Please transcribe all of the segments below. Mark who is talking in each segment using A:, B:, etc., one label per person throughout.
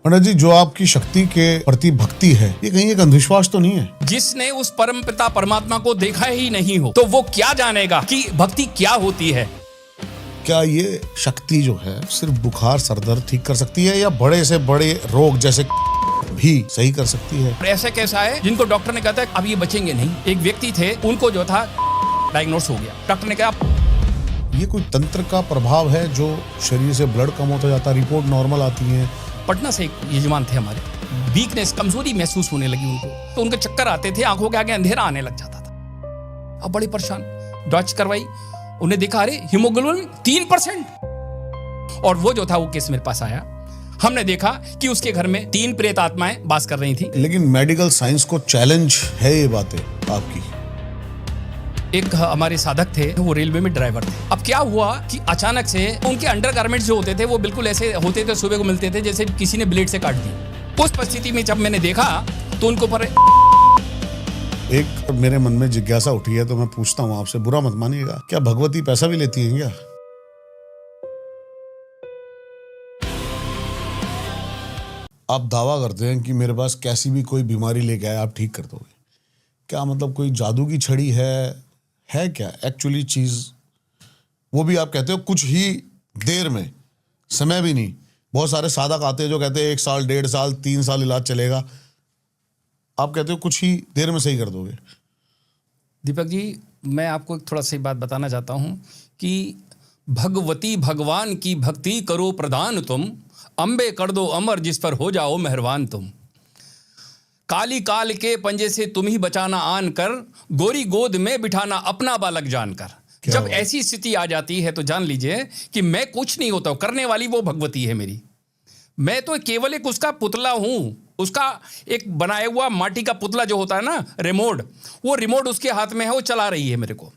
A: पंडित जी, जो आपकी शक्ति के प्रति भक्ति है, ये कहीं एक अंधविश्वास तो नहीं है?
B: जिसने उस परम पिता परमात्मा को देखा ही नहीं हो तो वो क्या जानेगा कि भक्ति क्या होती है।
A: क्या ये शक्ति जो है सिर्फ बुखार सरदर्द ठीक कर सकती है या बड़े से बड़े रोग जैसे भी सही कर सकती है?
B: ऐसा कैसा है जिनको डॉक्टर ने कहा था अब ये बचेंगे नहीं। एक व्यक्ति थे, उनको जो था डायग्नोस हो गया। डॉक्टर ने कहा
A: ये कोई तंत्र का प्रभाव है जो शरीर से ब्लड कम होता जाता है, रिपोर्ट नॉर्मल आती है?
B: पटना से एक यजमान थे हमारे, वीकनेस कमजोरी महसूस होने लगी उनको, तो उनके चक्कर आते थे, आंखों के आगे अंधेरा आने लग जाता था। अब बड़े परेशान, जांच करवाई, उन्हें देखा अरे हीमोग्लोबिन 3%। और वो जो था वो केस मेरे पास आया। हमने देखा कि उसके घर में 3 प्रेत आत्माएं वास कर रही थी।
A: लेकिन मेडिकल साइंस को चैलेंज है ये बातें आपकी।
B: एक हमारे साधक थे, वो रेलवे में ड्राइवर थे। अब क्या हुआ कि अचानक से उनके अंडरगारमेंट्स जो होते थे वो बिल्कुल ऐसे होते थे, सुबह को मिलते थे जैसे किसी ने ब्लेड से काट दी। उस परिस्थिति में जब मैंने देखा तो उनको पर
A: एक मेरे मन में जिज्ञासा उठी है तो मैं पूछता हूँ आपसे, बुरा मत मानिएगा, क्या भगवती पैसा भी लेती हैं क्या? आप दावा करते हैं कि मेरे पास कैसी भी कोई बीमारी लेके आए आप ठीक कर दोगे। क्या मतलब कोई जादू की छड़ी है क्या एक्चुअली चीज? वो भी आप कहते हो कुछ ही देर में, समय भी नहीं। बहुत सारे साधक आते हैं जो कहते हैं 1 साल 1.5 साल 3 साल इलाज चलेगा, आप कहते हो कुछ ही देर में सही कर दोगे।
B: दीपक जी, मैं आपको थोड़ा सी बात बताना चाहता हूं कि भगवती भगवान की भक्ति करो प्रदान तुम, अंबे कर दो अमर जिस पर हो जाओ मेहरबान तुम। काली काल के पंजे से तुम ही बचाना आन कर, गोरी गोद में बिठाना अपना बालक जानकर। जब ऐसी स्थिति आ जाती है तो जान लीजिए कि मैं कुछ नहीं होता हूं, करने वाली वो भगवती है मेरी। मैं तो केवल एक उसका पुतला हूं, उसका एक बनाया हुआ माटी का पुतला जो होता है ना, रिमोट, वो रिमोट उसके हाथ में है, वो चला रही है मेरे को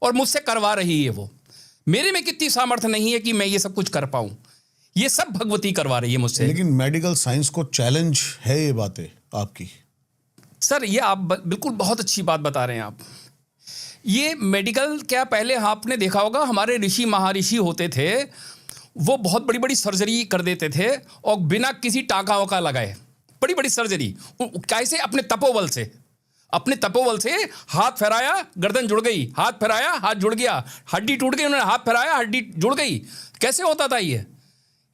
B: और मुझसे करवा रही है वो। मेरे में कितनी सामर्थ्य नहीं है कि मैं ये सब कुछ कर पाऊं, ये सब भगवती करवा रही है मुझसे।
A: लेकिन मेडिकल साइंस को चैलेंज है ये बातें आपकी।
B: सर ये आप बिल्कुल बहुत अच्छी बात बता रहे हैं आप। ये मेडिकल क्या, पहले आपने देखा होगा हमारे ऋषि महाऋषि होते थे, वो बहुत बड़ी बड़ी सर्जरी कर देते थे और बिना किसी टाका वाका लगाए बड़ी बड़ी सर्जरी। कैसे? अपने तपोबल से हाथ फहराया, गर्दन जुड़ गई, हाथ फहराया, हाथ जुड़ गया, हड्डी टूट गई, उन्होंने हाथ फहराया, हड्डी जुड़ गई। कैसे होता था ये?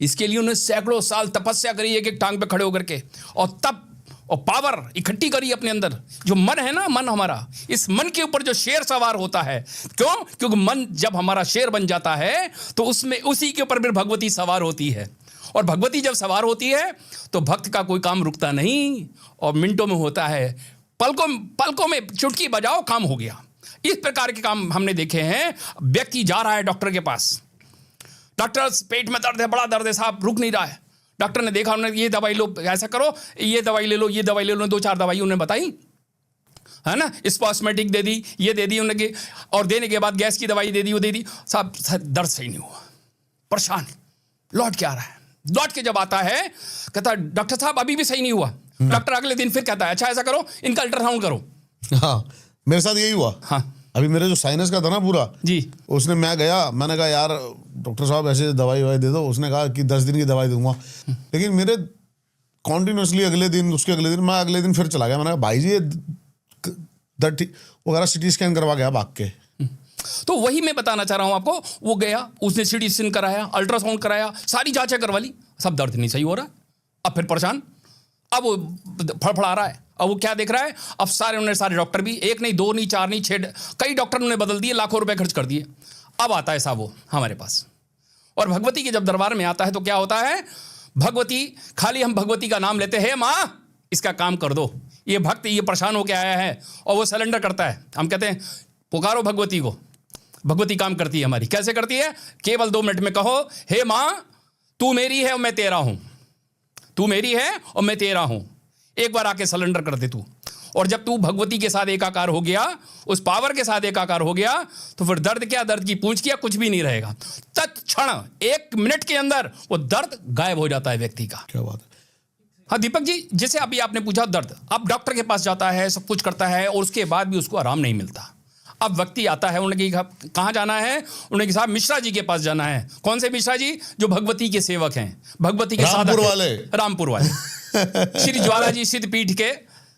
B: इसके लिए उन्होंने सैकड़ों साल तपस्या करी, एक एक टांग पे खड़े होकर के, और तब और पावर इकट्ठी करी अपने अंदर। जो मन है ना, मन हमारा, इस मन के ऊपर जो शेर सवार होता है, क्यों? क्योंकि मन जब हमारा शेर बन जाता है तो उसमें उसी के ऊपर फिर भगवती सवार होती है। और भगवती जब सवार होती है तो भक्त का कोई काम रुकता नहीं और मिनटों में होता है। पलकों में चुटकी बजाओ, काम हो गया। इस प्रकार के काम हमने देखे हैं। व्यक्ति जा रहा है डॉक्टर के पास, डॉक्टर पेट में दर्द है, बड़ा दर्द है साहब, रुक नहीं रहा है। डॉक्टर ने देखा, उन्होंने ये दवाई लो, ऐसा करो, ये दवाई ले लो, ये दवाई ले लो, 2-4 दवाई उन्होंने बताई, है ना, स्पास्मेटिक दे दी, ये दे दी उन्होंने, और देने के बाद गैस की दवाई दे दी, वो दे दी साहब, दर्द सही नहीं हुआ, परेशान, लौट के आ रहा है। लौट के जब आता है कहता डॉक्टर साहब अभी भी सही नहीं हुआ। डॉक्टर अगले दिन फिर कहता है अच्छा ऐसा करो, इनका अल्ट्रासाउंड करो।
A: हाँ, मेरे साथ यही हुआ।
B: हाँ,
A: अभी मेरे जो साइनस का था ना पूरा
B: जी,
A: उसने, मैं गया, मैंने कहा यार डॉक्टर साहब ऐसे दवाई दे दो। उसने कहा कि 10 दिन की दवाई दूंगा। लेकिन मेरे कॉन्टिन्यूसली अगले दिन, उसके अगले दिन, मैं अगले दिन फिर चला गया। मैंने कहा भाई जी ये दर्द ठीक वगैरह, सिटी स्कैन करवा गया भाग के।
B: तो वही मैं बताना चाह रहा हूं आपको। वो गया, उसने सिटी स्कैन कराया, अल्ट्रासाउंड कराया, सारी जांचें करवा ली, सब दर्द नहीं सही हो रहा। अब फिर परेशान, अब वो फड़फड़ा रहा है। अब वो क्या देख रहा है, अब सारे डॉक्टर भी, एक नहीं, 2 नहीं, 4 नहीं, 6, कई डॉक्टर उन्होंने बदल दिए, लाखों रुपए खर्च कर दिए। अब आता है साहब वो हमारे पास, और भगवती के जब दरबार में आता है तो क्या होता है, भगवती, खाली हम भगवती का नाम लेते हैं, माँ इसका काम कर दो, ये भक्त ये परेशान होकर आया है, और वो सिलेंडर करता है। हम कहते हैं पुकारो भगवती को, भगवती काम करती है हमारी। कैसे करती है? केवल 2 मिनट में कहो, हे माँ तू मेरी है और मैं तेरा हूं, तू मेरी है और मैं तेरा हूं, एक बार आके सिलेंडर कर दे तू। और जब तू भगवती के साथ एकाकार हो गया, उस पावर के साथ एकाकार हो गया, तो फिर दर्द क्या, दर्द की पूंछ किया, कुछ भी नहीं रहेगा। तत्क्षण 1 मिनट के अंदर वो दर्द गायब हो जाता है व्यक्ति का।
A: क्या बात है।
B: हाँ दीपक जी, जैसे अभी आपने पूछा दर्द, अब डॉक्टर के पास जाता है, सब कुछ करता है और उसके बाद भी उसको आराम नहीं मिलता। अब व्यक्ति आता है, उन्होंने कहा कहाँ जाना है, उन्होंने कहा साहब मिश्रा जी के पास जाना है। कौन से मिश्रा जी? जो भगवती के सेवक हैं, भगवती के साधक
A: रामपुर वाले,
B: रामपुर वाले श्री ज्वाला जी सिद्धपीठ के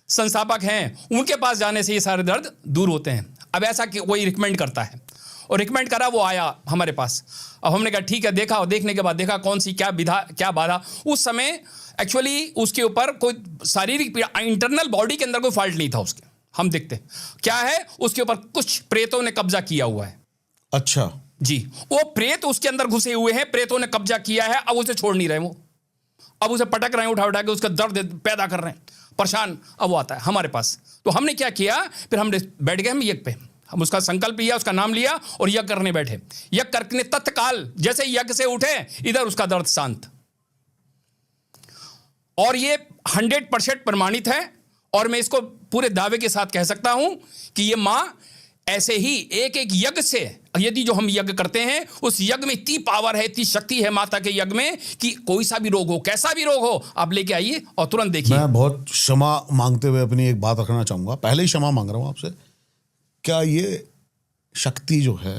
B: संस्थापक हैं, उनके पास जाने से ये सारे दर्द दूर होते हैं। अब ऐसा कि कोई रिकमेंड करता है, और रिकमेंड करा, वो आया हमारे पास। अब हमने कहा ठीक है, देखा, और देखने के बाद देखा कौन सी क्या विधा क्या बाधा। उस समय एक्चुअली उसके ऊपर कोई शारीरिक पीड़ा, इंटरनल बॉडी के अंदर कोई फॉल्ट नहीं था उसके। हम देखते क्या है, उसके ऊपर कुछ प्रेतों ने कब्जा किया हुआ है।
A: अच्छा
B: जी, वो प्रेत उसके अंदर घुसे हुए हैं, प्रेतों ने कब्जा किया है। अब उसे छोड़ नहीं रहे वो, अब उसे पटक रहे हैं, उठा उठा के उसका दर्द पैदा कर रहे हैं, परेशान। अब वो आता है हमारे पास, तो हमने क्या किया, फिर हमने बैठ गए हम यज्ञ पे, हम उसका संकल्प लिया, उसका नाम लिया और यज्ञ करने बैठे। यज्ञ करने तत्काल जैसे यज्ञ से उठे, इधर उसका दर्द शांत। और ये 100% प्रमाणित है, और मैं इसको पूरे दावे के साथ कह सकता हूं कि ये मां ऐसे ही एक एक यज्ञ से, यदि जो हम यज्ञ करते हैं उस यज्ञ में इतनी पावर है, इतनी शक्ति है माता के यज्ञ में कि कोई सा भी रोग हो, कैसा भी रोग हो, आप लेके आइए और तुरंत देखिए।
A: मैं बहुत क्षमा मांगते हुए अपनी एक बात रखना चाहूंगा, पहले ही क्षमा मांग रहा हूं आपसे। क्या ये शक्ति जो है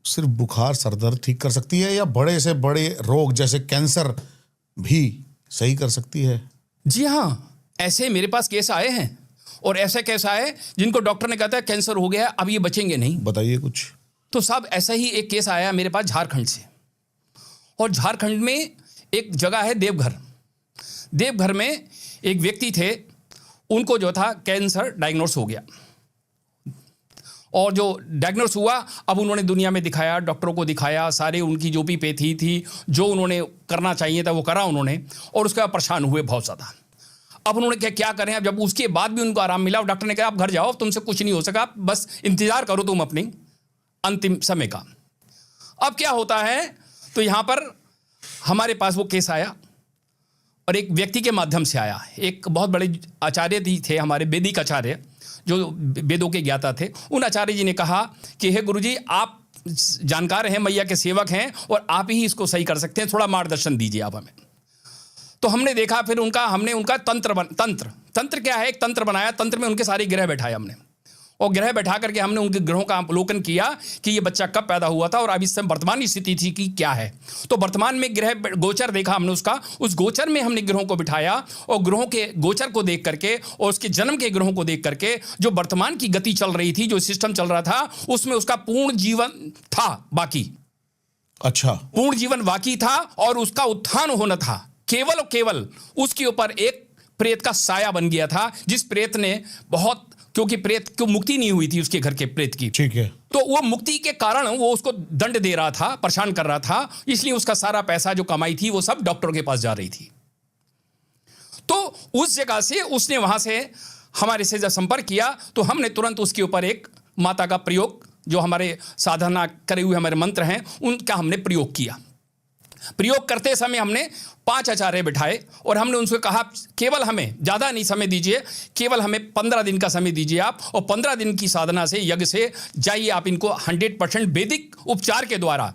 A: सिर्फ बुखार सर दर्द ठीक कर सकती है, या बड़े से बड़े रोग जैसे कैंसर भी सही कर सकती है?
B: जी हाँ, ऐसे मेरे पास केस आए हैं, और ऐसे केस आए जिनको डॉक्टर ने कहता है कैंसर हो गया है, अब ये बचेंगे नहीं।
A: बताइए कुछ।
B: तो साहब ऐसा ही एक केस आया मेरे पास झारखंड से, और झारखंड में एक जगह है देवघर। देवघर में एक व्यक्ति थे, उनको जो था कैंसर डायग्नोस हो गया, और जो डायग्नोस हुआ, अब उन्होंने दुनिया में दिखाया, डॉक्टरों को दिखाया, सारे उनकी जो भी पैथी थी, जो उन्होंने करना चाहिए था वो करा उन्होंने, और उसके बाद परेशान हुए बहुत ज़्यादा। अब उन्होंने क्या करें, अब जब उसके बाद भी उनको आराम मिला, डॉक्टर ने कहा आप घर जाओ, तुमसे कुछ नहीं हो सका, बस इंतजार करो तुम अपनी अंतिम समय का। अब क्या होता है, तो यहाँ पर हमारे पास वो केस आया, और एक व्यक्ति के माध्यम से आया। एक बहुत बड़े आचार्य जी थे हमारे, वैदिक आचार्य, जो वेदों के ज्ञाता थे। उन आचार्य जी ने कहा कि हे गुरुजी, आप जानकार हैं, मैया के सेवक हैं, और आप ही इसको सही कर सकते हैं, थोड़ा मार्गदर्शन दीजिए आप हमें। तो हमने देखा, फिर हमने उनका तंत्र क्या है, एक तंत्र बनाया, तंत्र में उनके सारे ग्रह बैठाए हमने, और ग्रह बैठा करके हमने उनके ग्रहों का अवलोकन किया कि ये बच्चा कब पैदा हुआ था, और अब इस समय वर्तमान स्थिति थी कि क्या है। तो वर्तमान में ग्रह गोचर देखा हमने उसका, उस गोचर में हमने ग्रहों को बिठाया, और ग्रहों के गोचर को देख करके और उसके जन्म के ग्रहों को देख करके जो वर्तमान की गति चल रही थी, जो सिस्टम चल रहा था, उसमें उसका पूर्ण जीवन था बाकी।
A: अच्छा,
B: पूर्ण जीवन बाकी था, और उसका उत्थान होना था। केवल और केवल उसके ऊपर एक प्रेत का साया बन गया था, जिस प्रेत ने बहुत, क्योंकि प्रेत को मुक्ति नहीं हुई थी उसके घर के प्रेत की,
A: ठीक है,
B: तो वो मुक्ति के कारण वो उसको दंड दे रहा था, परेशान कर रहा था, इसलिए उसका सारा पैसा जो कमाई थी वो सब डॉक्टर के पास जा रही थी। तो उस जगह से उसने वहां से हमारे से जब संपर्क किया, तो हमने तुरंत उसके ऊपर एक माता का प्रयोग, जो हमारे साधना करे हुए हमारे मंत्र हैं, उनका हमने प्रयोग किया। प्रयोग करते समय हमने 5 आचार्य बिठाए, और हमने उनसे कहा केवल हमें ज़्यादा नहीं समय दीजिए, केवल हमें 15 दिन का समय दीजिए आप, और 15 दिन की साधना से, यज्ञ से जाइए आप इनको 100% वैदिक उपचार के द्वारा,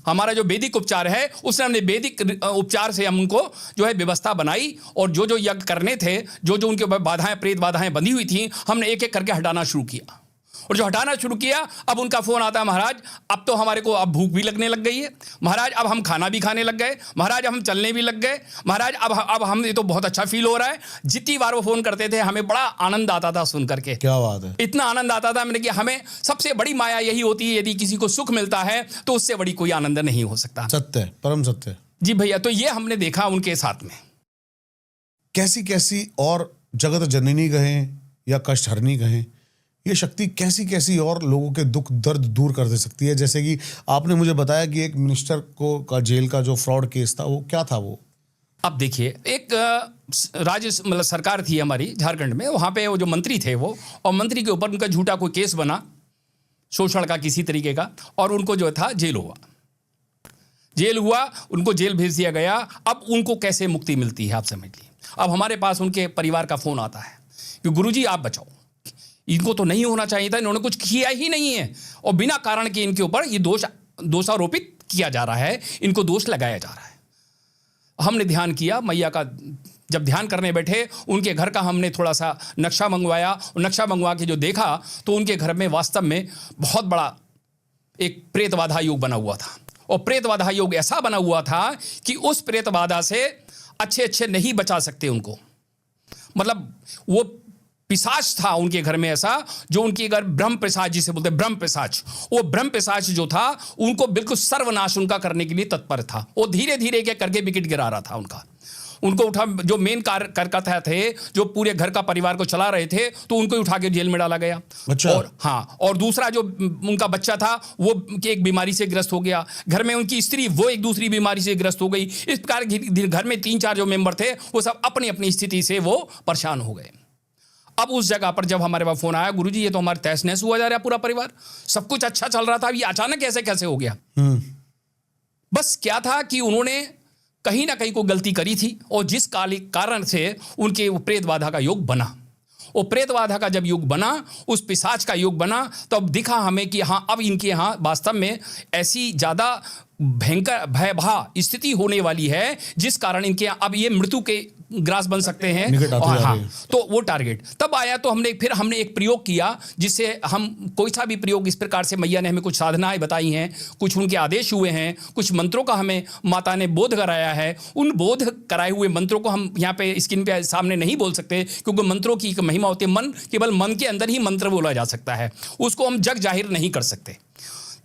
B: हमारा जो वैदिक उपचार है उसने, हमने वैदिक उपचार से हम उनको जो है व्यवस्था बनाई, और जो जो यज्ञ करने थे, जो जो उनके बाधाएं, प्रेत बाधाएं बंधी हुई थी, हमने एक एक करके हटाना शुरू किया। और जो हटाना शुरू किया, अब उनका फोन आता है, महाराज अब तो हमारे को अब भूख भी लगने लग गई है, महाराज अब हम खाना भी खाने लग गए, महाराज अब हम चलने भी लग गए, महाराज अब हम, ये तो बहुत अच्छा फील हो रहा है। जितनी बार वो फोन करते थे हमें बड़ा आनंद आता था सुन करके।
A: क्या बात है,
B: इतना आनंद आता था, मैंने कि हमें सबसे बड़ी माया यही होती है, यदि किसी को सुख मिलता है तो उससे बड़ी कोई आनंद नहीं हो सकता।
A: सत्य, परम सत्य।
B: जी भैया, तो ये हमने देखा उनके साथ में।
A: कैसी कैसी और जगत जननी कहें या कष्टहरणी कहें, ये शक्ति कैसी कैसी और लोगों के दुख दर्द दूर कर दे सकती है। जैसे कि आपने मुझे बताया कि एक मिनिस्टर को का जेल का जो फ्रॉड केस था, वो क्या था वो?
B: अब देखिए, एक राज्य मतलब सरकार थी हमारी झारखंड में, वहाँ पे वो जो मंत्री थे वो, और मंत्री के ऊपर उनका झूठा कोई केस बना शोषण का किसी तरीके का, और उनको जो था जेल हुआ, उनको जेल भेज दिया गया। अब उनको कैसे मुक्ति मिलती है आप समझ लीजिए। अब हमारे पास उनके परिवार का फ़ोन आता है कि गुरुजी आप बचाओ, इनको तो नहीं होना चाहिए था, इन्होंने कुछ किया ही नहीं है, और बिना कारण के इनके ऊपर ये दोषारोपित किया जा रहा है, इनको दोष लगाया जा रहा है। हमने ध्यान किया, मैया का जब ध्यान करने बैठे, उनके घर का हमने थोड़ा सा नक्शा मंगवाया, और नक्शा मंगवा के जो देखा तो उनके घर में वास्तव में बहुत बड़ा एक प्रेत बाधा योग बना हुआ था। और प्रेत बाधा योग ऐसा बना हुआ था कि उस प्रेत बाधा से अच्छे नहीं बचा सकते उनको। मतलब वो पिशाच था उनके घर में ऐसा, जो उनके घर ब्रह्म पिशाच जिसे बोलते हैं, ब्रह्म पिशाच, वो ब्रह्म पिशाच जो था उनको बिल्कुल सर्वनाश उनका करने के लिए तत्पर था। वो धीरे धीरे क्या करके विकेट गिरा रहा था उनको उठा, जो मेन कार्यकर्ता थे, जो पूरे घर का परिवार को चला रहे थे, तो उनको उठा के जेल में डाला गया।
A: अच्छा।
B: और हाँ, और दूसरा जो उनका बच्चा था वो एक बीमारी से ग्रस्त हो गया। घर में उनकी स्त्री वो एक दूसरी बीमारी से ग्रस्त हो गई। इस प्रकार घर में 3-4 जो मेंबर थे वो सब अपनी अपनी स्थिति से वो परेशान हो गए। अब उस जगह पर जब हमारे पास फोन आया, गुरुजी ये तो हमारा तहस नहस हुआ जा रहा है पूरा परिवार, सब कुछ अच्छा चल रहा था, ये अचानक कैसे हो गया। बस क्या था कि उन्होंने कहीं ना कहीं को गलती करी थी, और जिस कारण से उनके प्रेत बाधा का योग बना। और प्रेत बाधा का जब योग बना, उस पिशाच का योग बना, तब दिखा हमें कि हाँ, अब इनके यहाँ वास्तव में ऐसी ज़्यादा भयंकर भयावह स्थिति होने वाली है, जिस कारण इनके यहाँ अब ये मृत्यु के ग्रास बन सकते हैं। और हाँ, तो वो टारगेट तब आया, तो हमने एक प्रयोग किया, जिससे हम कोई सा भी प्रयोग इस प्रकार से, मैया ने हमें कुछ साधनाएं बताई हैं, कुछ उनके आदेश हुए हैं, कुछ मंत्रों का हमें माता ने बोध कराया है। उन बोध कराए हुए मंत्रों को हम यहाँ पे स्क्रीन पे सामने नहीं बोल सकते, क्योंकि मंत्रों की एक महिमा होती है। केवल मन के अंदर ही मंत्र बोला जा सकता है, उसको हम जग जाहिर नहीं कर सकते।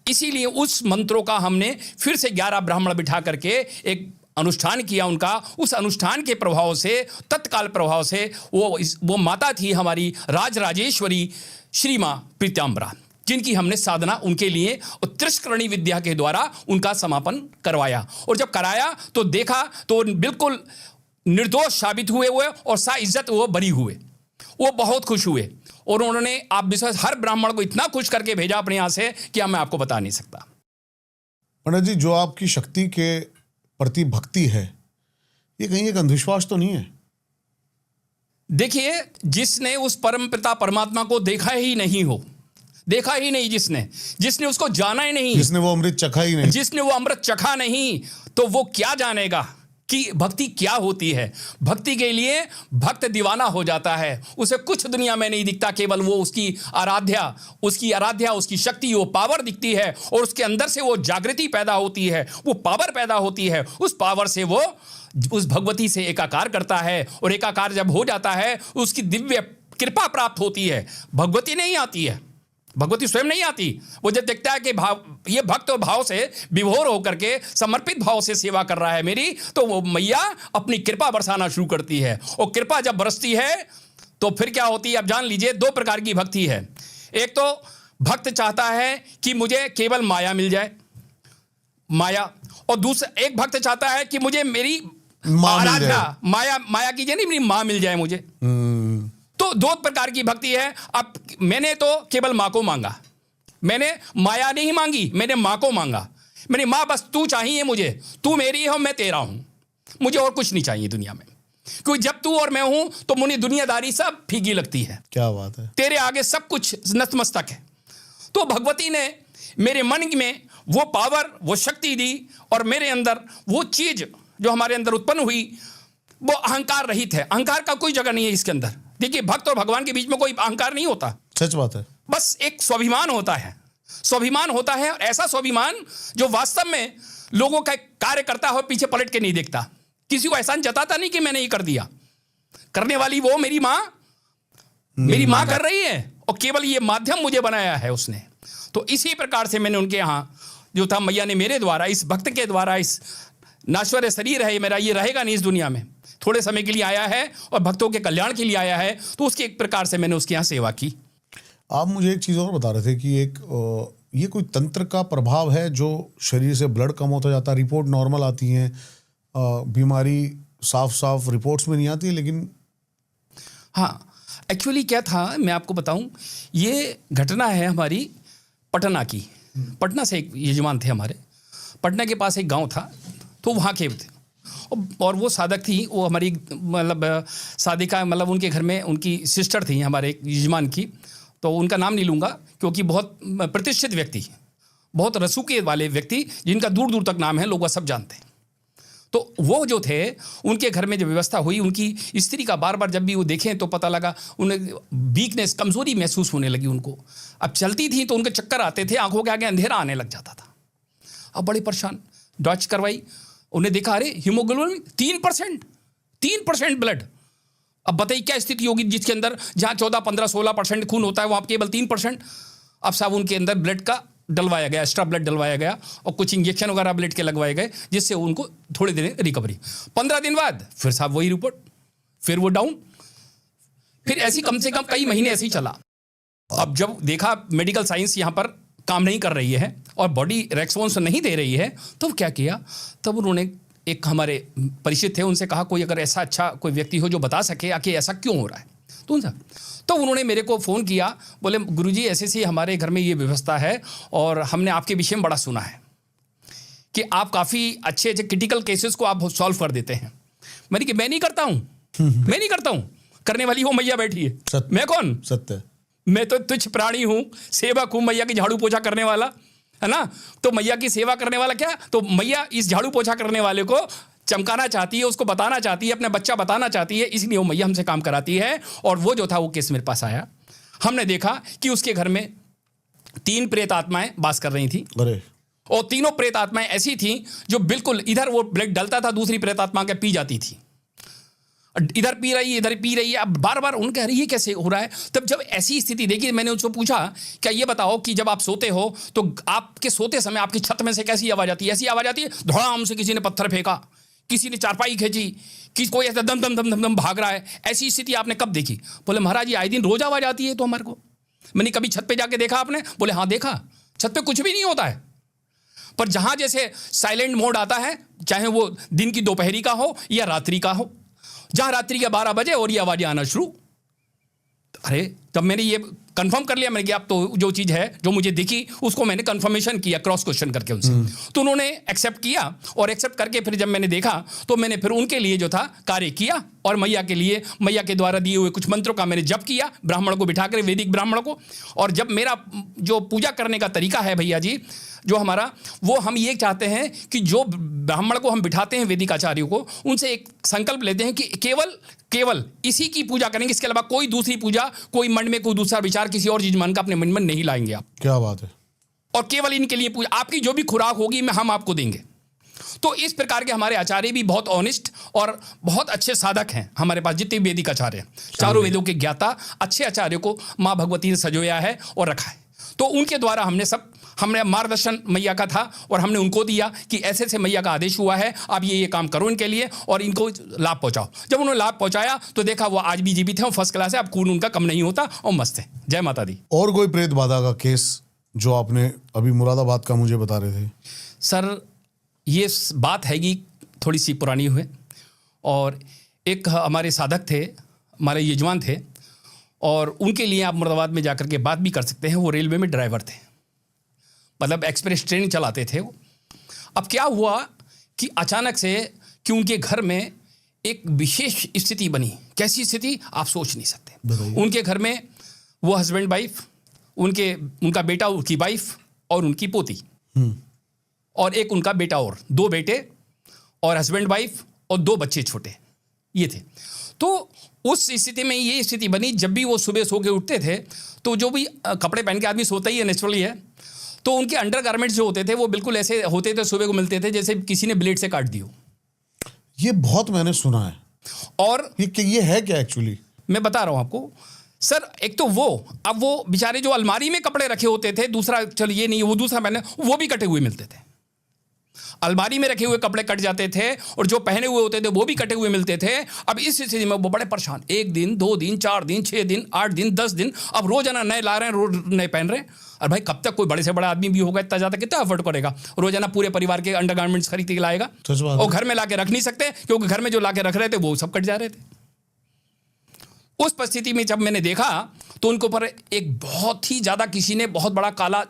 B: इसीलिए उस मंत्रों का हमने फिर से 11 ब्राह्मण बिठा करके एक अनुष्ठान किया उनका। उस अनुष्ठान के प्रभाव से, तत्काल प्रभाव से, वो माता थी हमारी राजराजेश्वरी श्री माँ प्रीत्याम्बरा, जिनकी हमने साधना उनके लिए त्रिशकरणी विद्या के द्वारा उनका समापन करवाया। और जब कराया तो देखा तो बिल्कुल निर्दोष साबित हुए और सा इज्जत वो बरी हुए। वो बहुत खुश हुए, और उन्होंने आप विश्वास हर ब्राह्मण को इतना खुश करके भेजा अपने यहाँ से कि मैं आपको बता नहीं सकता।
A: पंडित जी, जो आपकी शक्ति के प्रति भक्ति है, ये कहीं एक अंधविश्वास तो नहीं है?
B: देखिए, जिसने उस परम पिता परमात्मा को देखा ही नहीं, जिसने उसको जाना ही नहीं,
A: जिसने वो अमृत चखा नहीं, तो वो क्या जानेगा कि भक्ति क्या होती है। भक्ति के लिए भक्त दीवाना हो जाता है, उसे कुछ दुनिया में नहीं दिखता, केवल वो उसकी आराध्या, उसकी शक्ति, वो पावर दिखती है, और उसके अंदर से वो जागृति पैदा होती है, वो पावर पैदा होती है। उस पावर से वो उस भगवती से एकाकार करता है, और एकाकार जब हो जाता है, उसकी दिव्य कृपा प्राप्त होती है। भगवती नहीं आती है, भगवती स्वयं नहीं आती। वो जब देखता है कि ये भक्त भाव से विभोर होकर के समर्पित भाव से सेवा कर रहा है मेरी, तो वो मैया अपनी कृपा बरसाना शुरू करती है। और कृपा जब बरसती है तो फिर क्या होती है, आप जान लीजिए। 2 प्रकार की भक्ति है। एक तो भक्त चाहता है कि मुझे केवल माया मिल जाए, माया, और दूसरा एक भक्त चाहता है कि मुझे मेरी आराधना, माया कीजिए नहीं, मेरी माँ मिल जाए मुझे। तो 2 प्रकार की भक्ति है। अब मैंने तो केवल माँ को मांगा, मैंने माया नहीं मांगी, मैंने माँ को मांगा। मेरी माँ, बस तू चाहिए मुझे, तू मेरी हो, मैं तेरा हूं, मुझे और कुछ नहीं चाहिए दुनिया में। क्योंकि जब तू और मैं हूं तो मुझे दुनियादारी सब फीकी लगती है। क्या बात है,
B: तेरे आगे सब कुछ नतमस्तक है। तो भगवती ने मेरे मन में वो पावर, वो शक्ति दी, और मेरे अंदर वो चीज जो हमारे अंदर उत्पन्न हुई, वो अहंकार रहित है। अहंकार का कोई जगह नहीं है इसके अंदर। देखिए, भक्त और भगवान के बीच में कोई अहंकार नहीं होता।
A: सच बात है।
B: बस एक स्वाभिमान होता है, और ऐसा स्वाभिमान जो वास्तव में लोगों का कार्य करता हो, पीछे पलट के नहीं देखता, किसी को एहसान जताता नहीं कि मैंने ये कर दिया। करने वाली वो मेरी माँ कर रही है, और केवल ये माध्यम मुझे बनाया है उसने। तो इसी प्रकार से मैंने उनके यहाँ जो था, मैया ने मेरे द्वारा, इस भक्त के द्वारा, इस नाश्वर शरीर है मेरा, ये रहेगा नहीं इस दुनिया में, थोड़े समय के लिए आया है और भक्तों के कल्याण के लिए आया है, तो उसके एक प्रकार से मैंने उसके यहाँ सेवा की।
A: आप मुझे एक चीज़ और बता रहे थे कि ये कोई तंत्र का प्रभाव है, जो शरीर से ब्लड कम होता जाता है, रिपोर्ट नॉर्मल आती है, बीमारी साफ रिपोर्ट्स में नहीं आती, लेकिन
B: हाँ, एक्चुअली क्या था मैं आपको बताऊं, ये घटना है हमारी पटना की। पटना से एक यजमान थे हमारे, पटना के पास एक गांव था, तो वहाँ के थे, और वो साधक थी। वो हमारी मतलब साधिका, मतलब उनके घर में उनकी सिस्टर थी हमारे एक यजमान की, तो उनका नाम नहीं लूँगा क्योंकि बहुत प्रतिष्ठित व्यक्ति, बहुत रसूखे वाले व्यक्ति, जिनका दूर दूर तक नाम है, लोग वह सब जानते हैं। तो वो जो थे उनके घर में जो व्यवस्था हुई, उनकी स्त्री का बार बार जब भी वो देखें तो पता लगा उन्हें वीकनेस, कमजोरी महसूस होने लगी उनको। अब चलती थी तो उनके चक्कर आते थे, आंखों के आगे अंधेरा आने लग जाता था। अब बड़े परेशान, डॉच करवाई, उन्हें देखा अरे हीमोग्लोबिन 3% ब्लड। अब बताइए क्या स्थिति होगी जिसके अंदर जहां 14, 15, 16% खून होता है वहां केवल 3%। अब साहब उनके अंदर ब्लड का डलवाया गया, एक्स्ट्रा ब्लड डलवाया गया और कुछ इंजेक्शन वगैरह ब्लड के लगवाए गए, जिससे उनको थोड़ी देर रिकवरी। 15 दिन बाद फिर साहब वही रिपोर्ट, फिर वो डाउन, फिर ऐसी कम से कम कई महीने ऐसे ही चला। अब जब देखा मेडिकल साइंस यहाँ पर काम नहीं कर रही है और बॉडी रेस्पॉन्स नहीं दे रही है, तो क्या किया, तब उन्होंने एक हमारे परिचित थे उनसे कहा कोई अगर ऐसा अच्छा कोई व्यक्ति हो जो बता सके कि ऐसा क्यों हो रहा है। तो उन्होंने मेरे को फ़ोन किया, बोले गुरुजी ऐसे हमारे घर में ये व्यवस्था है और हमने आपके विषय में बड़ा सुना है कि आप काफ़ी अच्छे क्रिटिकल केसेस को आप सॉल्व कर देते हैं। मैंने कि मैं नहीं करता हूँ, करने वाली वो मैया बैठी है। मैं कौन?
A: सत्य,
B: मैं तो तुच्छ प्राणी हूँ, सेवक हूँ, मैया की झाड़ू पोछा करने वाला, है ना। तो मैया की सेवा करने वाला क्या, तो मैया इस झाड़ू पोछा करने वाले को चमकाना चाहती है, उसको बताना चाहती है, अपने बच्चा बताना चाहती है, इसलिए वो मैया हमसे काम कराती है। और वो जो था वो केस मेरे पास आया, हमने देखा कि उसके घर में 3 प्रेत आत्माएं वास कर रही थी।
A: अरे,
B: और तीनों प्रेत आत्माएं ऐसी थी जो बिल्कुल इधर वो ब्लड डलता था, दूसरी प्रेत आत्मा के पी जाती थी, इधर पी रही है, इधर पी रही है। अब बार बार उन कह रही है कैसे हो रहा है। तब जब ऐसी स्थिति देखी, मैंने उसको पूछा क्या ये बताओ कि जब आप सोते हो तो आपके सोते समय आपकी छत में से कैसी आवाज आती है? ऐसी आवाज आती है धड़ाम से किसी ने पत्थर फेंका, किसी ने चारपाई खींची, कोई ऐसा दम दम दम दम दम भाग रहा है, ऐसी स्थिति आपने कब देखी? बोले महाराज ये आए दिन रोज आवाज आती है तो हमारे को। मैंने कभी छत पे जाके देखा आपने? बोले हाँ देखा, छत पे कुछ भी नहीं होता है, पर जहां जैसे साइलेंट मोड आता है, चाहे वो दिन की दोपहरी का हो या रात्रि का हो, जहां रात्रि के 12 बजे और ये आवाजें आना शुरू। अरे तब मैंने ये कंफर्म कर लिया, मैंने कि अब तो जो चीज़ है जो मुझे दिखी उसको मैंने कंफर्मेशन किया क्रॉस क्वेश्चन करके उनसे। तो उन्होंने एक्सेप्ट किया और एक्सेप्ट करके फिर जब मैंने देखा तो मैंने फिर उनके लिए जो था कार्य किया और मैया के लिए, मैया के द्वारा दिए हुए कुछ मंत्रों का मैंने जप किया, ब्राह्मण को बिठा कर, वैदिक ब्राह्मण को। और जब मेरा जो पूजा करने का तरीका है भैया जी जो हमारा, वो हम ये चाहते हैं कि जो ब्राह्मण को हम बिठाते हैं वैदिक आचार्यों को, उनसे एक संकल्प लेते हैं कि केवल इसी की पूजा करेंगे, इसके अलावा कोई दूसरी पूजा, कोई मन में कोई दूसरा विचार किसी और चीज मन का अपने मन में नहीं लाएंगे आप।
A: क्या बात है।
B: और केवल इनके लिए पूजा, आपकी जो भी खुराक होगी हम आपको देंगे। तो इस प्रकार के हमारे आचार्य भी बहुत ऑनेस्ट और बहुत अच्छे साधक हैं हमारे पास, जितने भी वैदिक आचार्य हैं, चारों वेदों के ज्ञाता अच्छे आचार्यों को माँ भगवती ने सजोया है और रखा है। तो उनके द्वारा हमने मार्गदर्शन मैया का था और हमने उनको दिया कि ऐसे ऐसे मैया का आदेश हुआ है, आप ये काम करो इनके लिए और इनको लाभ पहुंचाओ। जब उन्होंने लाभ पहुंचाया तो देखा वो आज भी जीवित है, फर्स्ट क्लास है, अब खून उनका कम नहीं होता और मस्त है। जय माता दी।
A: और कोई प्रेत बाधा का केस जो आपने अभी मुरादाबाद का मुझे बता रहे थे?
B: सर ये बात है कि थोड़ी सी पुरानी हुई और एक हमारे साधक थे, हमारे यजमान थे और उनके लिए आप मुरादाबाद में जाकर के बात भी कर सकते हैं। वो रेलवे में ड्राइवर थे, मतलब एक्सप्रेस ट्रेन चलाते थे वो। अब क्या हुआ कि अचानक से कि उनके घर में एक विशेष स्थिति बनी। कैसी स्थिति आप सोच नहीं सकते। उनके घर में वो हस्बैंड वाइफ, उनका बेटा, उनकी वाइफ और उनकी पोती और एक उनका बेटा और 2 बेटे और हस्बैंड वाइफ और 2 बच्चे छोटे ये थे। तो उस स्थिति में ये स्थिति बनी, जब भी वो सुबह सो के उठते थे तो जो भी कपड़े पहन के आदमी सोता ही है, नेचुरली है, तो उनके अंडरगारमेंट्स जो होते थे वो बिल्कुल ऐसे होते थे, सुबह को मिलते थे जैसे किसी ने ब्लेड से काट दियो।
A: ये बहुत मैंने सुना है। और ये है क्या एक्चुअली?
B: मैं बता रहा हूं आपको सर। एक तो अब वो बेचारे जो अलमारी में कपड़े रखे होते थे, दूसरा चल ये नहीं, वो दूसरा पहने, वो भी कटे हुए मिलते थे। अलमारी में रखे हुए कपड़े कट जाते थे और जो पहने हुए होते थे वो भी कटे हुए मिलते थे। अब इस स्थिति में वो बड़े परेशान, 1 दिन 2 दिन 4 दिन 6 दिन 8 दिन 10 दिन, अब रोजाना नए ला रहे हैं, रोज नए पहन रहे हैं। और भाई कब तक कोई बड़े से बड़ा आदमी भी होगा इतना ज़्यादा कितना एफर्ट करेगा, रोजाना पूरे परिवार के अंडरगारमेंट्स खरीद के लाएगा और घर में ला के रख नहीं सकते क्योंकि घर में जो ला के रख रहे थे वो सब कट जा रहे थे। उस परिस्थिति में जब मैंने देखा तो उनके ऊपर एक बहुत ही ज़्यादा किसी ने बहुत बड़ा काला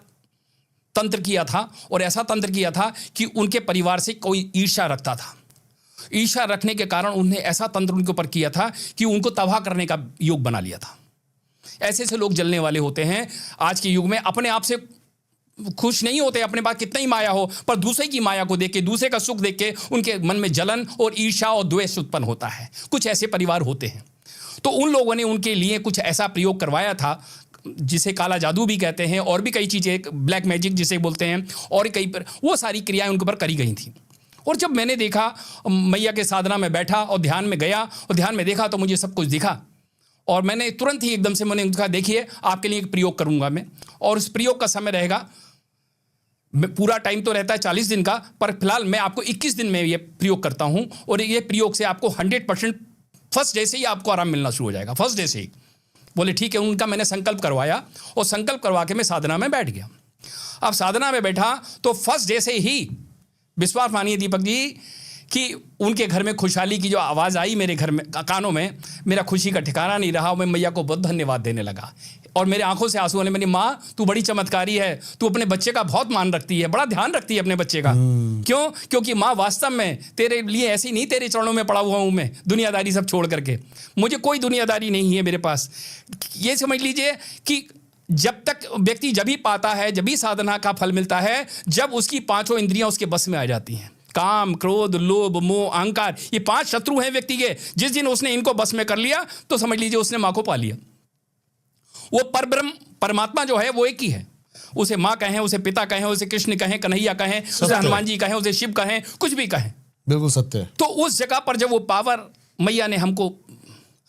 B: तंत्र किया था और ऐसा तंत्र किया था कि उनके परिवार से कोई ईर्ष्या रखता था। ईर्ष्या रखने के कारण उन्हें ऐसा तंत्र उनके ऊपर किया था कि उनको तबाह करने का योग बना लिया था। ऐसे ऐसे लोग जलने वाले होते हैं आज के युग में, अपने आप से खुश नहीं होते, अपने पास कितना ही माया हो, पर दूसरे की माया को देख के, दूसरे का सुख देख के उनके मन में जलन और ईर्ष्या और द्वेष उत्पन्न होता है। कुछ ऐसे परिवार होते हैं। तो उन लोगों ने उनके लिए कुछ ऐसा प्रयोग करवाया था जिसे काला जादू भी कहते हैं, और भी कई चीज़ें, ब्लैक मैजिक जिसे बोलते हैं, और कई पर वो सारी क्रियाएं उनके ऊपर करी गई थी। और जब मैंने देखा, मैया के साधना में बैठा और ध्यान में गया और ध्यान में देखा तो मुझे सब कुछ दिखा, और मैंने तुरंत ही एकदम से मैंने कहा देखिए आपके लिए एक प्रयोग करूंगा मैं, और उस प्रयोग का समय रहेगा, पूरा टाइम तो रहता है 40 दिन का, पर फिलहाल मैं आपको 21 दिन में ये प्रयोग करता हूं, और ये प्रयोग से आपको 100% फर्स्ट डे से ही आपको आराम मिलना शुरू हो जाएगा, फर्स्ट डे से ही। बोले ठीक है। उनका मैंने संकल्प करवाया और संकल्प करवा के मैं साधना में बैठ गया। अब साधना में बैठा तो फर्स्ट डे से ही, विश्वास मानिए दीपक जी, कि उनके घर में खुशहाली की जो आवाज़ आई मेरे घर में कानों में, मेरा खुशी का ठिकाना नहीं रहा। मैं मैया को बहुत धन्यवाद देने लगा, और मेरे आंखों से आंसू आने। मेरी माँ, तू बड़ी चमत्कारी है, तू अपने बच्चे का बहुत मान रखती है, बड़ा ध्यान रखती है अपने बच्चे का। क्यों? क्योंकि माँ वास्तव में तेरे लिए ऐसी नहीं, तेरे चरणों में पड़ा हुआ हूँ मैं, दुनियादारी सब छोड़ करके। मुझे कोई दुनियादारी नहीं है मेरे पास। ये समझ लीजिए कि जब तक व्यक्ति जब ही पाता है, जब ही साधना का फल मिलता है, जब उसकी पांचों इंद्रियां उसके बस में आ जाती हैं। काम, क्रोध, लोभ, मोह, अहंकार, ये 5 शत्रु हैं व्यक्ति के। जिस दिन उसने इनको बस में कर लिया तो समझ लीजिए उसने माँ को पा लिया। वो परब्रह्म परमात्मा जो है वो एक ही है। उसे माँ कहें, उसे पिता कहें, उसे कृष्ण कहें, कन्हैया कहें, उसे हनुमान जी कहें, उसे शिव कहें, कुछ भी कहें,
A: बिल्कुल सत्य है।
B: तो उस जगह पर जब वो पावर मैया ने हमको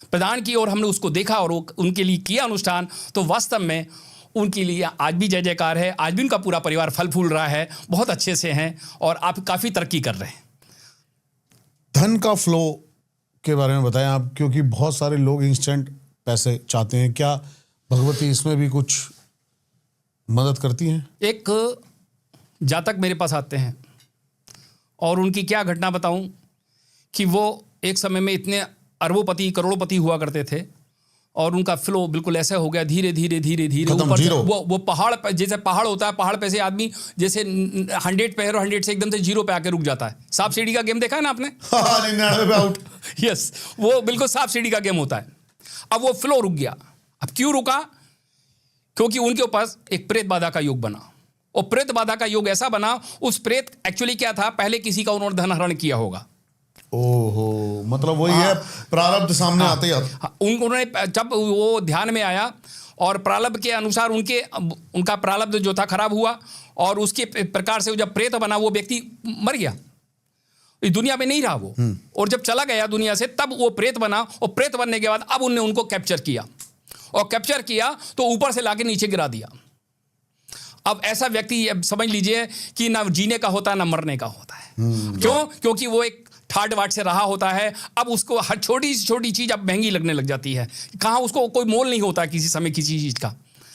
B: प्रदान की और हमने उसको देखा और उनके लिए किया अनुष्ठान, तो वास्तव में उनके लिए आज भी जय जयकार है। आज भी उनका पूरा परिवार फल फूल रहा है, बहुत अच्छे से हैं, और आप काफ़ी तरक्की कर रहे हैं।
A: धन का फ्लो के बारे में बताएं आप, क्योंकि बहुत सारे लोग इंस्टेंट पैसे चाहते हैं। क्या भगवती इसमें भी कुछ मदद करती हैं?
B: एक जातक मेरे पास आते हैं और उनकी क्या घटना बताऊं कि वो एक समय में इतने अरबोपति करोड़ोपति हुआ करते थे, और उनका फ्लो बिल्कुल ऐसा हो गया, धीरे धीरे धीरे धीरे ऊपर से वो पहाड़ पे, जैसे पहाड़ होता है, पहाड़ पे से आदमी जैसे 100 पे है और 100 से एकदम से 0 पे आके रुक जाता है। सांप सीढ़ी का गेम देखा है ना आपने?
A: 99 पे आउट।
B: यस, वो बिल्कुल सांप सीढ़ी का गेम होता है। अब वो फ्लो रुक गया। अब क्यों रुका? क्योंकि उनके ऊपर एक प्रेत बाधा का योग बना, और प्रेत बाधा का योग ऐसा बना, उस प्रेत एक्चुअली क्या था, पहले किसी का उन्होंने धन हरण किया होगा।
A: ओहो, मतलब वही है, प्रारब्ध सामने आते ही
B: उन्होंने जब वो ध्यान में आया और प्रारब्ध के अनुसार उनका प्रारब्ध जो था खराब हुआ, और उसके प्रकार से जब प्रेत बना वो व्यक्ति मर गया, इस दुनिया में नहीं रहा वो। और जब चला गया दुनिया से तब वो प्रेत बना, और प्रेत बनने के बाद अब उनने उनको कैप्चर किया, और कैप्चर किया तो ऊपर से लाके नीचे गिरा दिया। अब ऐसा व्यक्ति समझ लीजिए कि ना जीने का होता है ना मरने का होता है। क्यों? क्योंकि वो एक ठाट बाट से रहा होता है। अब उसको हर छोटी से छोटी चीज अब महंगी लगने लग जाती है। कहाँ उसको कोई मोल नहीं होता किसी समय किसी चीज का,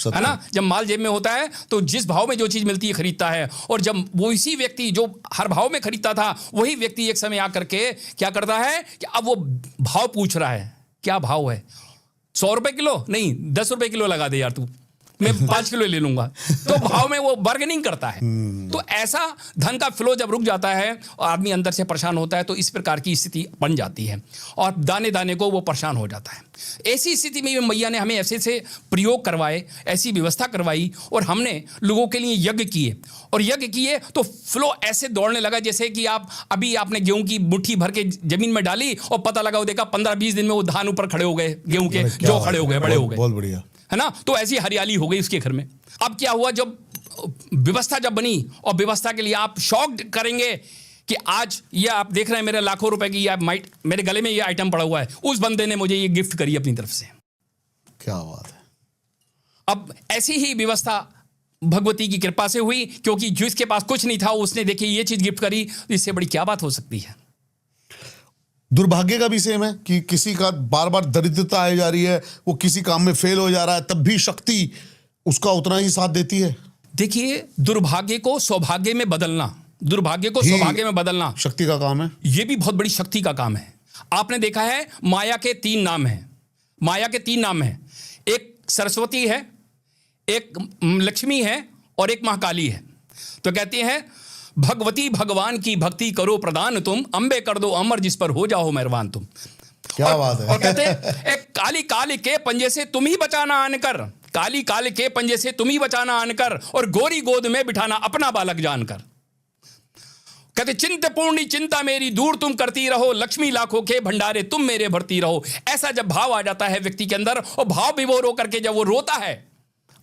B: है ना? जब माल जेब में होता है तो जिस भाव में जो चीज मिलती है खरीदता है, और जब वो इसी व्यक्ति जो हर भाव में खरीदता था, वही व्यक्ति एक समय आकर के क्या करता है कि अब वो भाव पूछ रहा है, क्या भाव है? 100 रुपए किलो नहीं, 10 रुपए किलो लगा दे यार तू, मैं 5 किलो ले लूंगा। तो भाव में वो बार्गेनिंग करता है। तो ऐसा धन का फ्लो जब रुक जाता है और आदमी अंदर से परेशान होता है, तो इस प्रकार की स्थिति बन जाती है, और दाने दाने को वो परेशान हो जाता है। ऐसी स्थिति में मैया ने हमें ऐसे से प्रयोग करवाए, ऐसी व्यवस्था करवाई, और हमने लोगों के लिए यज्ञ किए, और यज्ञ किए तो फ्लो ऐसे दौड़ने लगा जैसे कि अभी आपने गेहूं की मुट्ठी भर के जमीन में डाली और पता लगा वो देखा 15-20 दिन में वो धान ऊपर खड़े हो गए, गेहूं के जो खड़े हो गए, बड़े हो गए।
A: बहुत बढ़िया,
B: है ना? तो ऐसी हरियाली हो गई उसके घर में। अब क्या हुआ, जब व्यवस्था जब बनी, और व्यवस्था के लिए आप शॉक्ड करेंगे कि आज ये आप देख रहे हैं मेरे लाखों रुपए की मेरे गले में ये आइटम पड़ा हुआ है, उस बंदे ने मुझे ये गिफ्ट करी अपनी तरफ से।
A: क्या बात है।
B: अब ऐसी ही व्यवस्था भगवती की कृपा से हुई, क्योंकि जिसके पास कुछ नहीं था उसने देखी ये चीज गिफ्ट करी, इससे बड़ी क्या बात हो सकती है।
A: दुर्भाग्य का भी सेम है कि किसी का बार बार दरिद्रता आई जा रही है, वो किसी काम में फेल हो जा रहा है, तब भी शक्ति उसका उतना ही साथ देती है।
B: देखिए, दुर्भाग्य को सौभाग्य में बदलना, दुर्भाग्य को सौभाग्य में बदलना
A: शक्ति का काम है। ये
B: भी बहुत बड़ी शक्ति का काम है। आपने देखा है माया के 3 नाम हैं, माया के 3 नाम हैं, एक सरस्वती है, एक लक्ष्मी है, और एक महाकाली है। तो कहती है भगवती भगवान की भक्ति करो प्रदान तुम, अंबे कर दो अमर जिस पर हो जाओ मेहरबान तुम।
A: क्या बात है।
B: और कहते हैं एक काली काली के पंजे से तुम ही बचाना आन कर, काली काल के पंजे से तुम ही बचाना आनकर, और गोरी गोद में बिठाना अपना बालक जानकर। कहते चिंत पूर्णी चिंता मेरी दूर तुम करती रहो, लक्ष्मी लाखों के भंडारे तुम मेरे भरती रहो। ऐसा जब भाव आ जाता है व्यक्ति के अंदर, और भाव विभोर होकर के जब वो रोता है,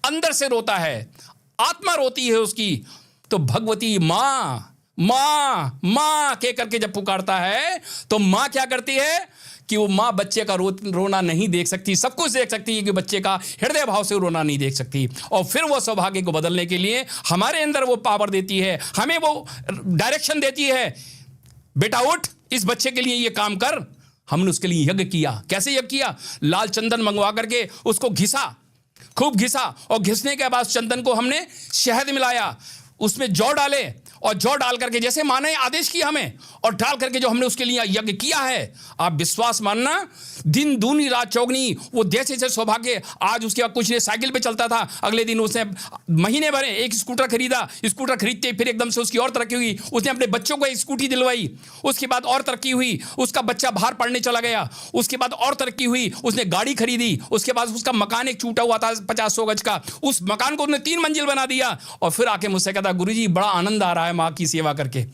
B: अंदर से रोता है, आत्मा रोती है उसकी, तो भगवती मां मां मां कह करके जब पुकारता है, तो मां क्या करती है कि वो मां बच्चे का रोना नहीं देख सकती, सब कुछ देख सकती है कि बच्चे का हृदय भाव से रोना नहीं देख सकती। और फिर वो सौभाग्य को बदलने के लिए हमारे अंदर वो पावर देती है, हमें वो डायरेक्शन देती है, बेटा उठ, इस बच्चे के लिए ये काम कर। हमने उसके लिए यज्ञ किया। कैसे यज्ञ किया? लाल चंदन मंगवा करके उसको घिसा, खूब घिसा, और घिसने के बाद चंदन को हमने शहद मिलाया, उसमें जौ डाले, और जौ डाल करके जैसे माँ ने आदेश किया हमें, और डाल करके जो हमने उसके लिए यज्ञ किया है, आप विश्वास मानना, दिन दूनी रात चौगनी, वो जैसे जैसे सौभाग्य। आज उसके बाद कुछ ने साइकिल पे चलता था, अगले दिन उसने महीने भर एक स्कूटर खरीदा, स्कूटर खरीदते फिर एकदम से उसकी और तरक्की हुई, उसने अपने बच्चों को एक स्कूटी दिलवाई, उसके बाद और तरक्की हुई, उसका बच्चा बाहर पढ़ने चला गया, उसके बाद और तरक्की हुई, उसने गाड़ी खरीदी, उसके बाद उसका मकान एक छूटा हुआ था 50-100 गज का, उस मकान को उसने 3 मंजिल बना दिया। और फिर आके मुझसे कहता, गुरुजी बड़ा आनंद आ रहा है माँ की सेवा करके।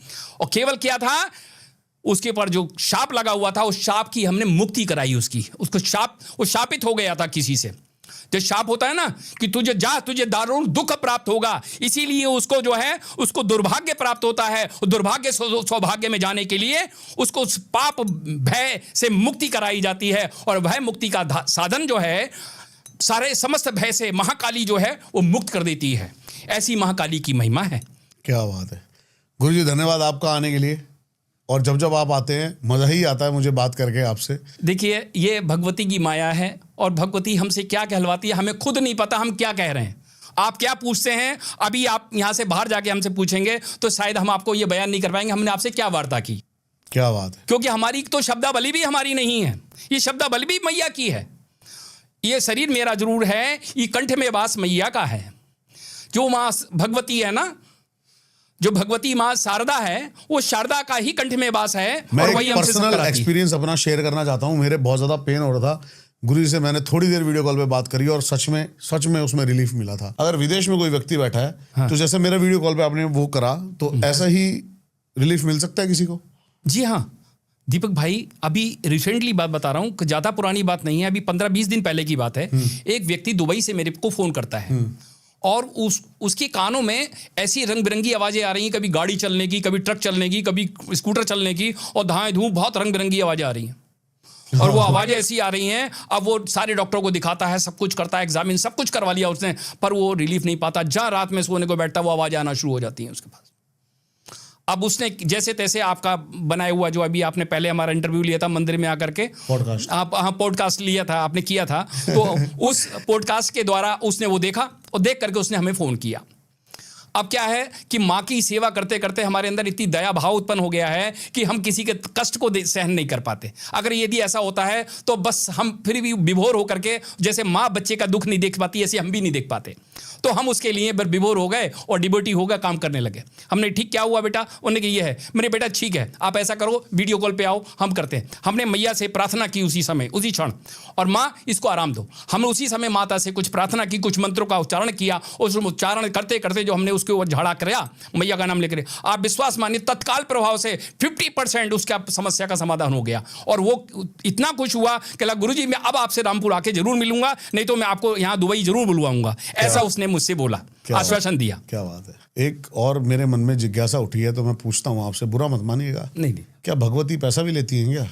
B: और केवल क्या था, उसके ऊपर जो शाप लगा हुआ था, उस शाप की हमने मुक्ति कराई उसकी। उसको शाप, वो शापित हो गया था किसी से। जो शाप होता है ना कि तुझे जा, तुझे दारुण दुख प्राप्त होगा, इसीलिए उसको जो है उसको दुर्भाग्य प्राप्त होता है। दुर्भाग्य सौभाग्य में जाने के लिए उसको उस पाप भय से मुक्ति कराई जाती है। और भय मुक्ति का साधन जो है, सारे समस्त भय से महाकाली जो है वो मुक्त कर देती है। ऐसी महाकाली की महिमा है।
A: क्या बात है गुरुजी, धन्यवाद आपका आने के लिए। और जब जब आप आते हैं मज़ा ही आता है मुझे बात करके आपसे।
B: देखिए, ये भगवती की माया है, और भगवती हमसे क्या कहलवाती है हमें खुद नहीं पता हम क्या कह रहे हैं। आप क्या पूछते हैं, अभी आप यहाँ से बाहर जाके हमसे पूछेंगे तो शायद हम आपको ये बयान नहीं कर पाएंगे हमने आपसे क्या वार्ता की।
A: क्या बात है।
B: क्योंकि हमारी तो शब्दावली भी हमारी नहीं है, ये शब्दावली भी मैया की है। ये शरीर मेरा जरूर है, ये कंठ में वास मैया का है। जो माँ भगवती है ना, जो भगवती माँ शारदा है, वो शारदा का ही कंठ में वास है।
A: मैं
B: और
A: एक
B: वही हमसे
A: पर्सनल एक्सपीरियंस अपना शेयर करना चाहता हूँ। मेरे बहुत ज्यादा पेन हो रहा था, गुरुजी से मैंने थोड़ी देर वीडियो कॉल पे बात करी और सच में उसमें रिलीफ मिला था। अगर विदेश में कोई व्यक्ति बैठा है हाँ। तो जैसे मेरा वीडियो कॉल पे आपने वो करा, तो ऐसा ही रिलीफ मिल सकता है किसी को? जी हाँ
B: दीपक भाई, अभी रिसेंटली बात बता रहा हूँ, ज़्यादा पुरानी बात नहीं है, अभी 15-20 दिन पहले की बात है। एक व्यक्ति दुबई से मेरे को फ़ोन करता है, और उसके कानों में ऐसी रंग बिरंगी आवाज़ें आ रही हैं, कभी गाड़ी चलने की, कभी ट्रक चलने की, कभी स्कूटर चलने की, और धाएं धूम बहुत रंग बिरंगी आवाज़ें आ रही हैं। और वो आवाज़ें ऐसी आ रही हैं, अब वो सारे डॉक्टरों को दिखाता है, सब कुछ करता है, एग्जामिन सब कुछ करवा लिया उसने, पर वो रिलीफ नहीं पाता। जहाँ रात में सोने को बैठता वो आवाज़ें आना शुरू हो जाती हैं उसके पास। अब उसने जैसे तैसे आपका बनाया हुआ, जो अभी आपने पहले हमारा इंटरव्यू लिया था मंदिर में आकर के,
A: पॉडकास्ट,
B: आप हाँ पॉडकास्ट लिया था, आपने किया था, तो उस पॉडकास्ट के द्वारा उसने वो देखा, और देख करके उसने हमें फ़ोन किया। अब क्या है कि माँ की सेवा करते करते हमारे अंदर इतनी दया भाव उत्पन्न हो गया है कि हम किसी के कष्ट को सहन नहीं कर पाते। अगर यदि ऐसा होता है तो बस हम फिर भी विभोर होकर के, जैसे माँ बच्चे का दुख नहीं देख पाती, ऐसे हम भी नहीं देख पाते। तो हम उसके लिए विभोर हो गए और डिवोटी हो गए, काम करने लगे। हमने ठीक क्या हुआ बेटा? उन्होंने कहा ये है। मैंने बेटा ठीक है, आप ऐसा करो, वीडियो कॉल पे आओ, हम करते हैं। हमने मैया से प्रार्थना की उसी समय, उसी क्षण, और माँ इसको आराम दो। हमने उसी समय माता से कुछ प्रार्थना की, कुछ मंत्रों का उच्चारण किया, और उस उच्चारण करते करते जो हमने उसके ऊपर झाड़ा कराया, मैया का नाम लेकर, आप विश्वास मानिए तत्काल प्रभाव से 50% उसका समस्या का समाधान हो गया। और वो इतना खुश हुआ कि गुरुजी मैं अब आपसे रामपुर आके जरूर मिलूंगा, नहीं तो मैं आपको यहाँ दुबई जरूर बुलवाऊंगा। ऐसा उसने मुझसे बोला, आश्वासन दिया।
A: क्या बात है। एक और मेरे मन में जिज्ञासा उठी है, तो मैं पूछता हूँ आपसे, बुरा मत मानिएगा।
B: नहीं,
A: क्या भगवती पैसा भी लेती हैं क्या?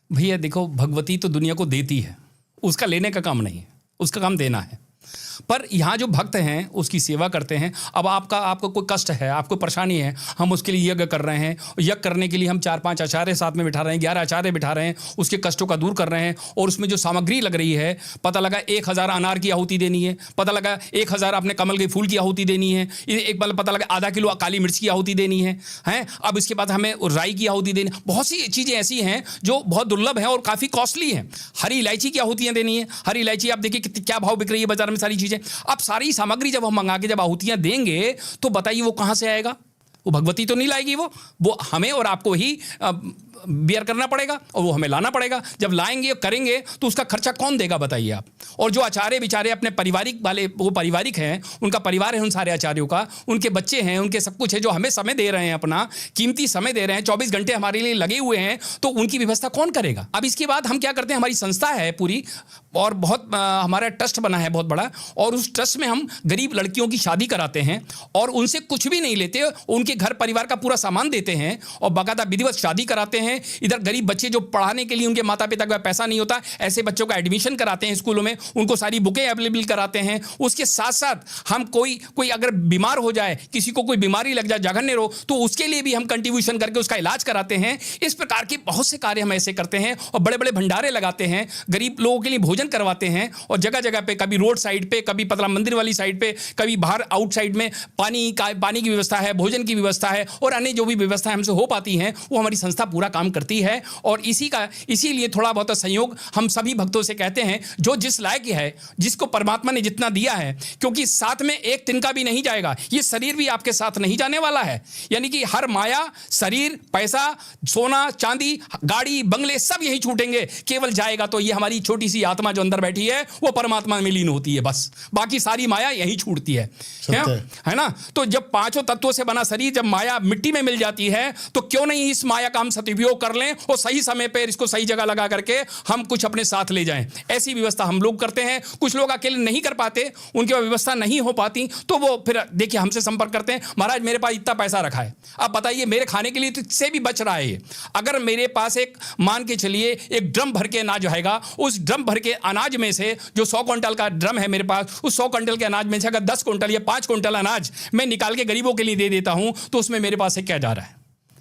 B: भैया देखो, भगवती तो दुनिया को देती है, उसका लेने का काम नहीं है, उसका काम देना है। पर यहाँ जो भक्त हैं उसकी सेवा करते हैं। अब आपको कोई कष्ट है, आपको परेशानी है, हम उसके लिए यज्ञ कर रहे हैं। यज्ञ करने के लिए हम 4-5 आचार्य साथ में बिठा रहे हैं, 11 आचार्य बिठा रहे हैं, उसके कष्टों का दूर कर रहे हैं। और उसमें जो सामग्री लग रही है, पता लगा 1000 अनार की आहुति देनी है, पता लगा 1000 अपने कमल के फूल की आहुति देनी है, एक बार पता लगा आधा किलो काली मिर्च की आहुति देनी है। अब इसके बाद हमें राई की आहुति देनी, बहुत सी चीज़ें ऐसी हैं जो बहुत दुर्लभ हैं और काफ़ी कॉस्टली हैं। हरी इलायची की आहुतियाँ देनी है। हरी इलायची आप देखिए क्या भाव बिक रही है बाजार में, सारी चीज़ें। अब सारी सामग्री जब हम मंगा के जब आहुतियां देंगे, तो बताइए वो कहां से आएगा? वो भगवती तो नहीं लाएगी, वो हमें और आपको ही बियर करना पड़ेगा और वो हमें लाना पड़ेगा। जब लाएंगे करेंगे तो उसका खर्चा कौन देगा बताइए आप। और जो आचार्य बेचारे अपने पारिवारिक वाले, वो पारिवारिक हैं, उनका परिवार है उन सारे आचार्यों का, उनके बच्चे हैं, उनके सब कुछ है, जो हमें समय दे रहे हैं, अपना कीमती समय दे रहे हैं, 24 घंटे हमारे लिए लगे हुए हैं, तो उनकी व्यवस्था कौन करेगा। अब इसके बाद हम क्या करते हैं, हमारी संस्था है पूरी और बहुत हमारा ट्रस्ट बना है बहुत बड़ा, और उस ट्रस्ट में हम गरीब लड़कियों की शादी कराते हैं और उनसे कुछ भी नहीं लेते, उनके घर परिवार का पूरा सामान देते हैं और बाकायदा विधिवत शादी कराते हैं। इधर गरीब बच्चे जो पढ़ाने के लिए उनके माता पिता के पास पैसा नहीं होता, ऐसे बच्चों का एडमिशन कराते हैं स्कूलों में, उनको सारी बुकें अवेलेबल कराते हैं। उसके साथ साथ हम कोई अगर बीमार हो जाए, किसी को कोई बीमारी लग जाए, जघन्य रोग, तो उसके लिए भी हम कंट्रीब्यूशन करके उसका इलाज कराते हैं। इस प्रकार के बहुत से कार्य हम ऐसे करते हैं और बड़े बड़े भंडारे लगाते हैं, गरीब लोगों के लिए भोजन करवाते हैं और जगह जगह पे, कभी रोड साइड पे, कभी पतला मंदिर वाली साइड पे, कभी बाहर आउटसाइड में पानी की व्यवस्था है, भोजन की व्यवस्था है और अन्य जो भी व्यवस्था हमसे हो पाती हैं वो हमारी संस्था पूरा काम करती है। और इसीलिए थोड़ा बहुत सहयोग हम सभी भक्तों से कहते हैं, जो जिस लायक है, जिसको परमात्मा ने जितना दिया है, क्योंकि साथ में एक तिनका भी नहीं जाएगा, ये शरीर भी आपके साथ नहीं जाने वाला है। यानी कि हर माया, शरीर, पैसा, सोना चांदी, गाड़ी, बंगले सब यही छूटेंगे, केवल जाएगा तो ये हमारी छोटी सी आत्मा जो अंदर बैठी है वो परमात्मा में लीन होती है, बस बाकी सारी माया यही छूटती है ना। तो जब पांचों तत्वों से बना शरीर, जब माया मिट्टी में मिल जाती है, तो क्यों नहीं इस माया का हम सदुपयोग कर लें और सही समय पर इसको सही जगह लगा करके हम कुछ अपने साथ ले जाएं। ऐसी व्यवस्था हम लोग करते हैं। कुछ लोग अकेले नहीं कर पाते, उनकी व्यवस्था नहीं हो पाती, तो वो फिर देखिए हमसे संपर्क करते हैं, महाराज मेरे पास इतना पैसा रखा है, आप बताइए मेरे खाने के लिए तो इससे भी बच रहा है ये। अगर मेरे पास एक, मान के चलिए, एक ड्रम भर के अनाज रहेगा, उस ड्रम भर के अनाज में से, जो 100 क्विंटल का ड्रम है मेरे पास, उस 100 क्विंटल के अनाज में से अगर 10 क्विंटल या 5 क्विंटल अनाज मैं निकाल के गरीबों के लिए दे देता हूं, तो उसमें मेरे पास से क्या जा रहा है?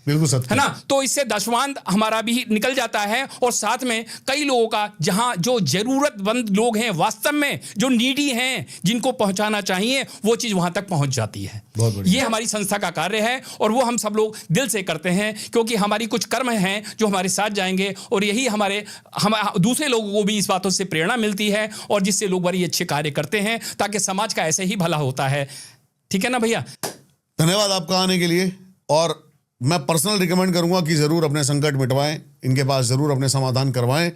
A: बिल्कुल सत्य
B: है ना। तो इससे दशवांत हमारा भी निकल जाता है और साथ में कई लोगों का, जहां जो जरूरतमंद लोग हैं, वास्तव में जो नीडी हैं, जिनको पहुंचाना चाहिए, वो चीज वहां तक पहुंच जाती है। ये हमारी संस्था का कार्य है और वो हम सब लोग दिल से करते हैं, क्योंकि हमारी कुछ कर्म हैं जो हमारे साथ जाएंगे और यही हम दूसरे लोगों को भी इस बातों से प्रेरणा मिलती है और जिससे लोग बड़ी अच्छे कार्य करते हैं, ताकि समाज का ऐसे ही भला होता है। ठीक है ना भैया।
A: धन्यवाद आपका आने के लिए, और मैं पर्सनल रिकमेंड करूंगा कि जरूर अपने संकट मिटवाएं, इनके पास जरूर अपने समाधान करवाएं।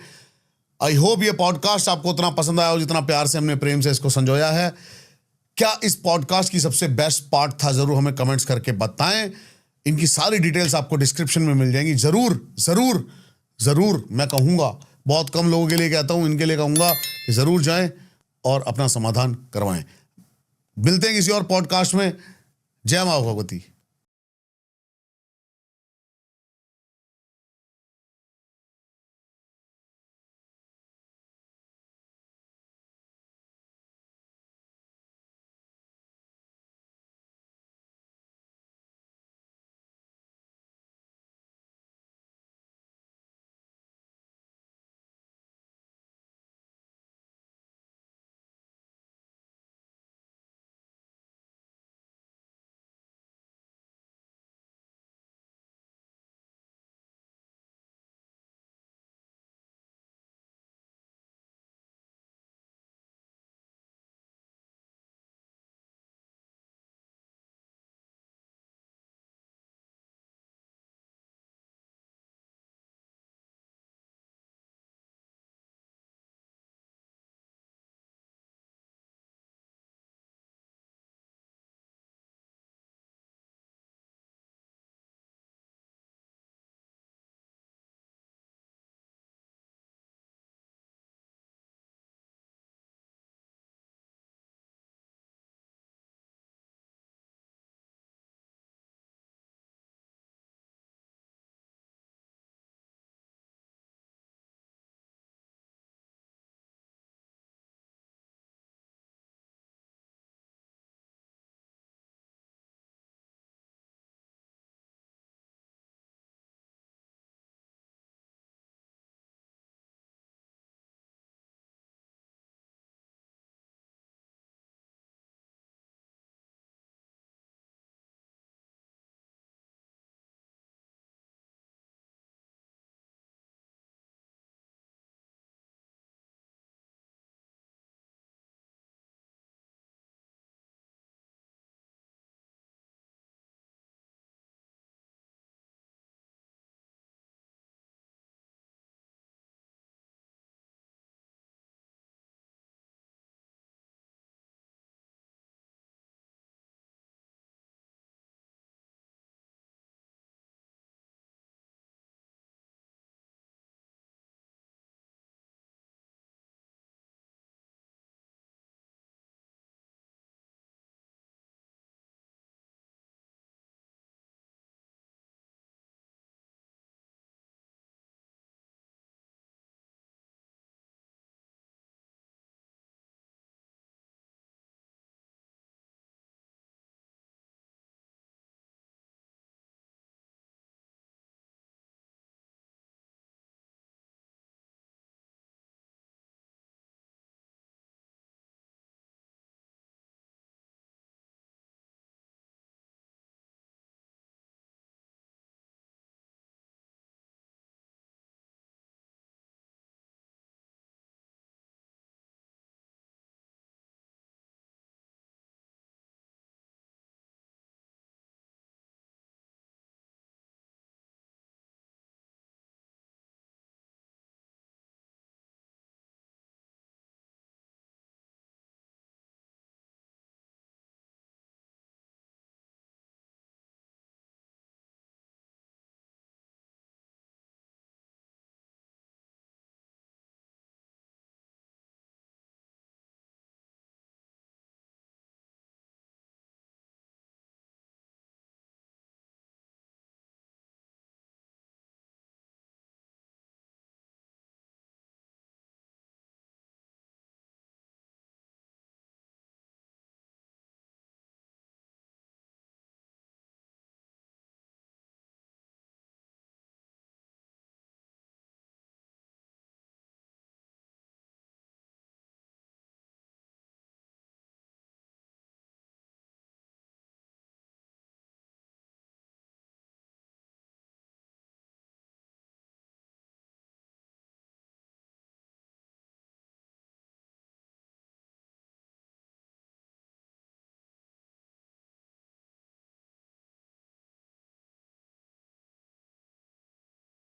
A: आई होप ये पॉडकास्ट आपको उतना पसंद आया हो जितना प्यार से हमने प्रेम से इसको संजोया है। क्या इस पॉडकास्ट की सबसे बेस्ट पार्ट था, जरूर हमें कमेंट्स करके बताएं। इनकी सारी डिटेल्स आपको डिस्क्रिप्शन में मिल जाएंगी। जरूर जरूर जरूर मैं कहूंगा, बहुत कम लोगों के लिए कहता हूं, इनके लिए कहूंगा कि जरूर जाएं और अपना समाधान करवाएं। मिलते हैं किसी और पॉडकास्ट में। जय मां भगवती।